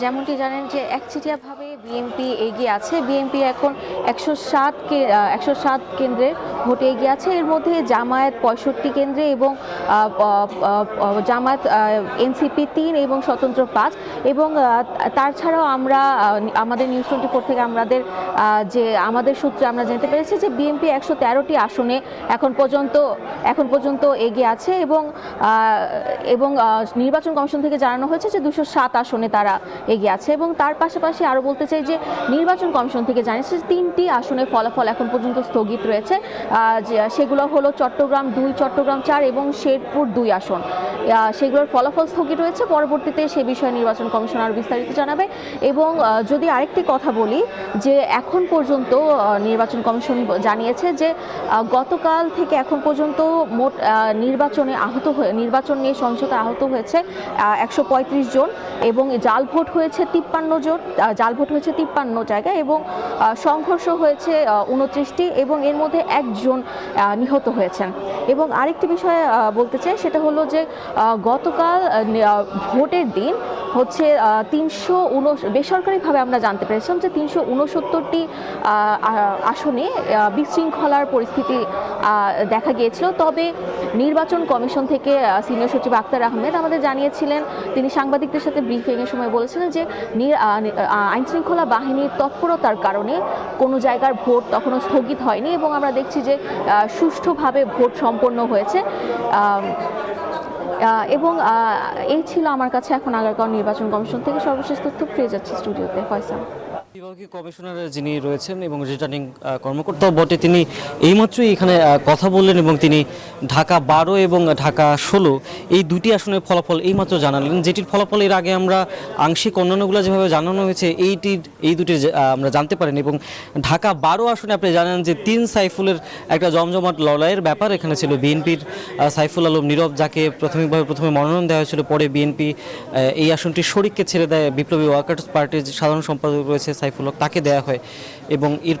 যেমনটি জানেন যে একচেটিয়াভাবে বিএনপি এগিয়ে আছে। বিএনপি এখন 107 কেন্দ্রে ভোটে এগিয়ে আছে। এর মধ্যে জামায়াত 65 কেন্দ্রে এবং জামায়াত এনসিপি 3 এবং স্বতন্ত্র 5। এবং তার ছাড়াও আমরা আমাদের নিউজ 24 থেকে আমাদের সূত্রে আমরা জানতে পেরেছি যে বিএনপি 113টি আসনে এখন পর্যন্ত এগিয়ে আছে এবং নির্বাচন কমিশন থেকে জানানো হয়েছে যে 207 আসনে তারা এগিয়ে আছে। এবং তার পাশাপাশি আরও বলতে চাই যে নির্বাচন কমিশন থেকে জানিয়েছে যে 3টি আসনের ফলাফল এখন পর্যন্ত স্থগিত রয়েছে। সেগুলো হলো চট্টগ্রাম 2, চট্টগ্রাম 4 এবং শেরপুর 2 আসন। সেগুলোর ফলাফল স্থগিত রয়েছে। পরবর্তীতে সে বিষয়ে নির্বাচন কমিশন আরও বিস্তারিত জানাবে। এবং যদি আরেকটি কথা বলি যে এখন পর্যন্ত নির্বাচন কমিশন জানিয়েছে যে গতকাল থেকে এখন পর্যন্ত মোট নির্বাচন নিয়ে সহিংসতা আহত হয়েছে 135 জন এবং জাল ভোট হয়েছে 53 জায়গায় এবং সংঘর্ষ হয়েছে 29টি এবং এর মধ্যে একজন নিহত হয়েছেন। এবং আরেকটি বিষয় বলতে চাই সেটা হলো যে গতকাল ভোটের দিন হচ্ছে বেসরকারিভাবে আমরা জানতে পেরেছিলাম যে 369টি আসনে বিশৃঙ্খলার পরিস্থিতি দেখা গিয়েছিল। তবে নির্বাচন কমিশন থেকে সিনিয়র সচিব আক্তার আহমেদ আমাদের জানিয়েছিলেন, তিনি সাংবাদিকদের সাথে ব্রিফিংয়ের সময় বলেছিলেন যে আইনশৃঙ্খলা বাহিনীর তৎপরতার কারণে কোনো জায়গার ভোট তখনও স্থগিত হয়নি এবং আমরা দেখছি যে সুষ্ঠুভাবে ভোট সম্পন্ন হয়েছে। এবং এই ছিল আমার কাছে এখন আগারগাঁও নির্বাচন কমিশন থেকে সর্বশেষ তথ্য। ফিরে যাচ্ছে স্টুডিওতে ফয়সাল। বিভাগীয় কমিশনার যিনি রয়েছেন এবং রিটার্নিং কর্মকর্তাও বটে, তিনি এইমাত্রই এখানে কথা বললেন এবং তিনি ঢাকা 12 এবং ঢাকা 16 এই দুটি আসনের ফলাফল এইমাত্র জানালেন, যেটির ফলাফল এর আগে আমরা আংশিক অন্যান্যগুলো যেভাবে জানানো হয়েছে এই দুটি আমরা জানতে পারেন। এবং ঢাকা 12 আসনে আপনি জানেন যে 3 সাইফুলের একটা জমজমাট লড়াইয়ের ব্যাপার এখানে ছিল। বিএনপির সাইফুল আলম নীরব, যাকে প্রথমে মনোনয়ন দেওয়া হয়েছিল, পরে বিএনপি এই আসনটি শরিককে ছেড়ে দেয়। বিপ্লবী ওয়ার্কার্স পার্টির সাধারণ সম্পাদক রয়েছে সাইফুল হক, তাকে দেওয়া হয়। এবং এর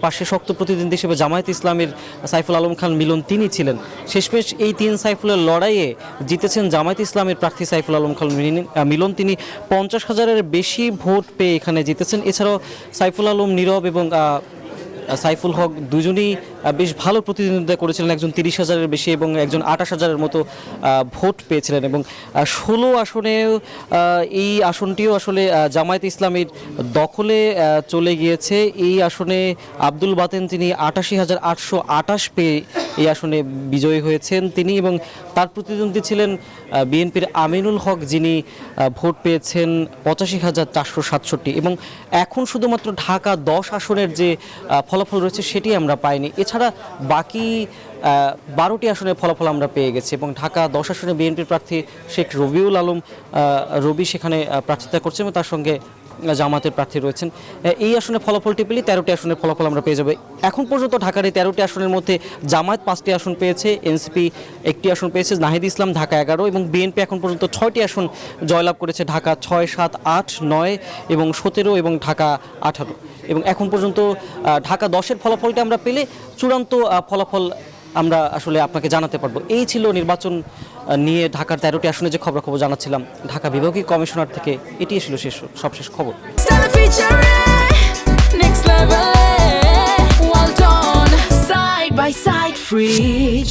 পাশে শক্ত প্রতিদ্বন্দ্বী হিসেবে জামায়াত ইসলামের সাইফুল আলম খান মিলন তিনি ছিলেন। শেষমেশ এই 3 সাইফুলের লড়াইয়ে জিতেছেন জামায়াত ইসলামের প্রার্থী সাইফুল আলম খান মিলন। তিনি 50,000-এর বেশি ভোট পেয়ে এখানে জিতেছেন। এছাড়াও সাইফুল আলম নীরব এবং সাইফুল হক দুজনেই বেশ ভালো প্রতিদ্বন্দ্বিতা করেছিলেন, একজন 30,000-এর বেশি এবং একজন 28,000-এর মতো ভোট পেয়েছিলেন। এবং 16 আসনেও এই আসনটিও আসলে জামায়াত ইসলামের দখলে চলে গিয়েছে। এই আসনে আব্দুল বাতেন তিনি 88,828 পেয়ে এই আসনে বিজয়ী হয়েছেন তিনি, এবং তার প্রতিদ্বন্দ্বী ছিলেন বিএনপির আমিনুল হক, যিনি ভোট পেয়েছেন 85,467। এবং এখন শুধুমাত্র ঢাকা 10 আসনের যে ফলাফল রয়েছে সেটি আমরা পাইনি। এছাড়া বাকি 12টি আসনের ফলাফল আমরা পেয়ে গেছি। এবং ঢাকা 10 আসনে বিএনপির প্রার্থী শেখ রবিউল আলম রবি সেখানে প্রার্থিতা করছেন এবং তার সঙ্গে জামাতের প্রার্থী রয়েছেন। এই আসনের ফলাফলটি পেলে 13টি আসনের ফলাফল আমরা পেয়ে যাবে। এখন পর্যন্ত ঢাকার এই 13টি আসনের মধ্যে জামায়াত 5টি আসন পেয়েছে, এনসিপি 1টি আসন পেয়েছে, নাহিদ ইসলাম ঢাকা 11 এবং বিএনপি এখন পর্যন্ত 6টি আসন জয়লাভ করেছে, ঢাকা 6, 7, 8, 9 এবং 17 এবং ঢাকা 18। এবং এখন পর্যন্ত ঢাকা 10-এর ফলাফলটা আমরা পেলে চূড়ান্ত ফলাফল আমরা আসলে আপনাকে জানাতে পারবো। এই ছিল নির্বাচন নিয়ে ঢাকার 13টি আসনে যে খবর জানাচ্ছিলাম ঢাকা বিভাগীয় কমিশনার থেকে। এটি ছিল সবশেষ খবর।